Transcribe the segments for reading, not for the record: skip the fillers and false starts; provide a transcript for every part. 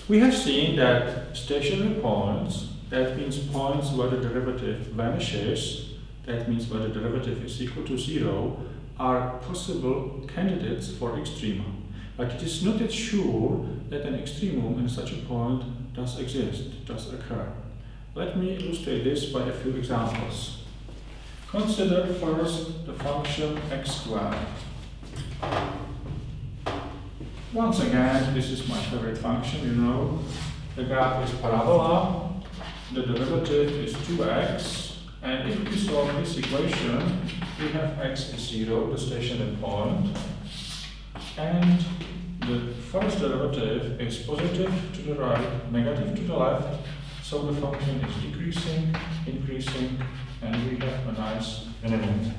We have seen that stationary points, that means points where the derivative vanishes, that means where the derivative is equal to 0, are possible candidates for extrema. But it is not yet sure that an extremum in such a point does exist, does occur. Let me illustrate this by a few examples. Consider first the function x squared. Once again, this is my favorite function, you know. The graph is parabola, the derivative is 2x, and if we solve this equation, we have x is 0, the stationary point, and the first derivative is positive to the right, negative to the left, so the function is decreasing, increasing, and we have a nice minimum.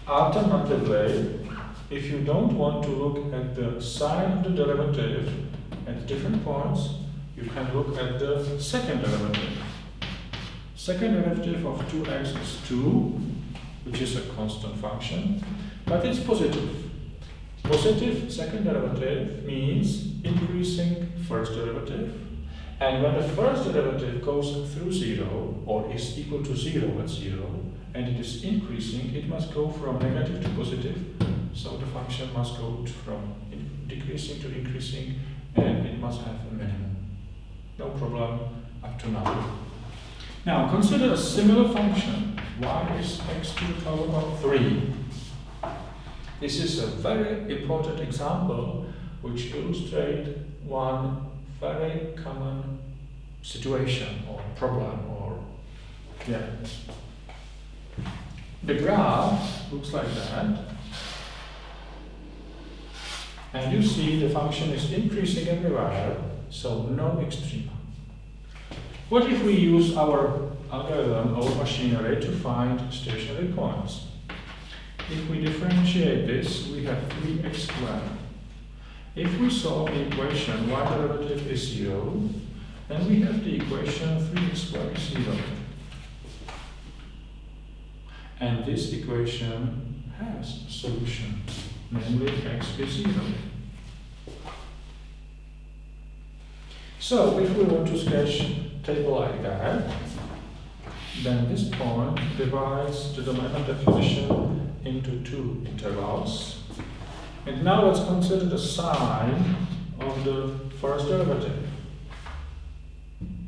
Alternatively, if you don't want to look at the sign of the derivative at different points, you can look at the second derivative. Second derivative of 2x is 2, which is a constant function, but it's positive. Positive second derivative means increasing first derivative, and when the first derivative goes through 0, or is equal to 0 at 0, and it is increasing, it must go from negative to positive, so the function must go from decreasing to increasing, and it must have a minimum. No problem up to now. Now consider a similar function. Y is x to the power of 3. This is a very important example which illustrates one very common situation or problem or The graph looks like that. And you see the function is increasing everywhere, so no extrema. What if we use our algorithm, our machinery, to find stationary points? If we differentiate this, we have 3x squared. If we solve the equation y derivative is 0, then we have the equation 3x squared is 0. And this equation has a solution, namely x is 0. So if we want to sketch a table like that, then this point divides the domain of definition into two intervals. And now let's consider the sign of the first derivative.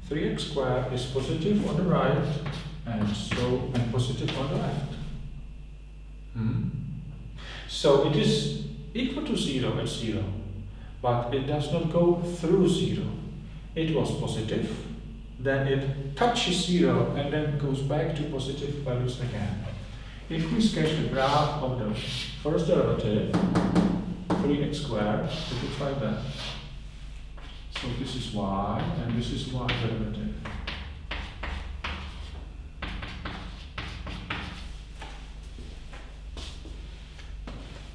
3x squared is positive on the right and positive on the left. So it is equal to 0 at 0, but it does not go through 0. It was positive, then it touches 0 and then goes back to positive values again. If we sketch the graph of the first derivative, 3x squared, it looks like that. So this is y and this is y derivative.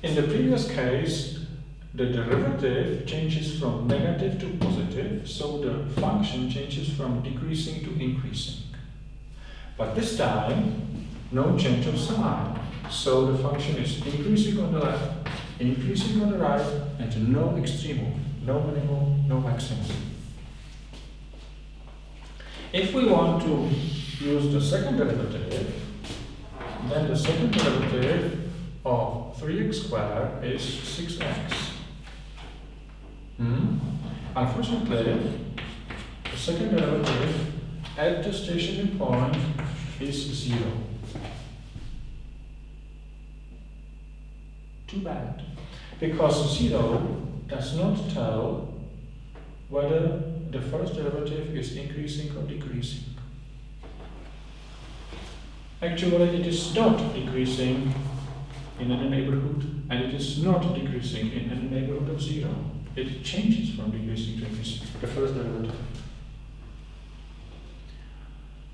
In the previous case, the derivative changes from negative to positive, so the function changes from decreasing to increasing. But this time, no change of sign, so the function is increasing on the left, increasing on the right, and no extremum, no minimum, no maximum. If we want to use the second derivative, then the second derivative of 3x squared is 6x. Unfortunately, the second derivative at the stationary point is 0. Too bad, because 0 does not tell whether the first derivative is increasing or decreasing. Actually, it is not decreasing in any neighborhood, and it is not decreasing in any neighborhood of 0. It changes from decreasing to increasing, the first derivative.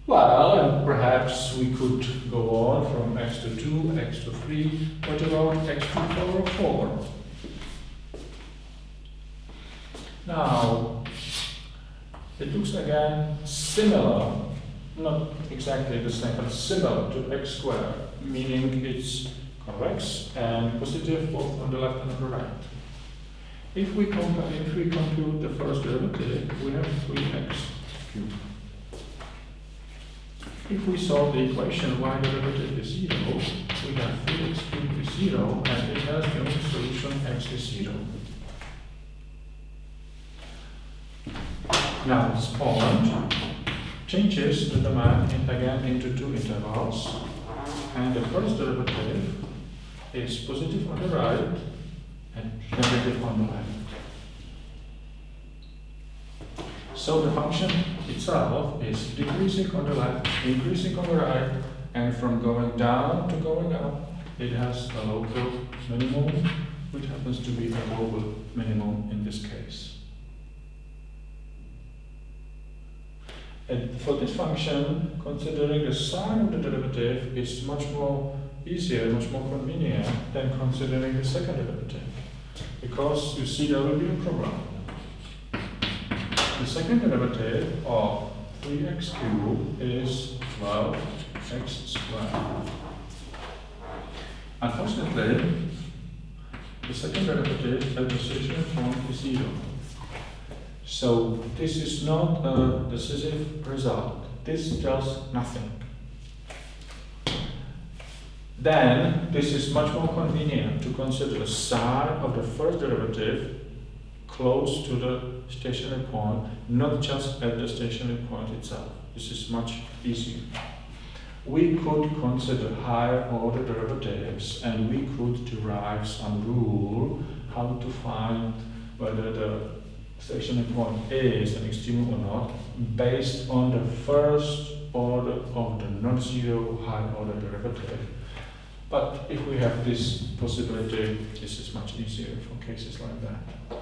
Well, and perhaps we could go on from x to 2, x to 3, what about x to the power of 4? Now, it looks again similar, not exactly the same, but similar to x squared, meaning it's convex and positive both on the left and on the right. If we compute the first derivative, we have 3x cubed. If we solve the equation y derivative is 0, we have 3x cubed is 0, and it has the only solution x is 0. Now this point changes the domain again into two intervals, and the first derivative is positive on the right and negative on the left. So the function itself is decreasing on the left, increasing on the right, and from going down to going up, it has a local minimum, which happens to be a global minimum in this case. And for this function, considering the sign of the derivative is much more easier, much more convenient than considering the second derivative. Because you see there will be a problem. The second derivative of 3x cubed is 12x squared. Unfortunately, the second derivative at the stationary point is 0. So this is not a decisive result. This tells nothing. Then this is much more convenient to consider the sign of the first derivative close to the stationary point, not just at the stationary point itself. This is much easier. We could consider higher order derivatives, and we could derive some rule how to find whether the stationary point is an extremum or not, based on the first order of the non-zero high order derivative. But if we have this possibility, this is much easier for cases like that.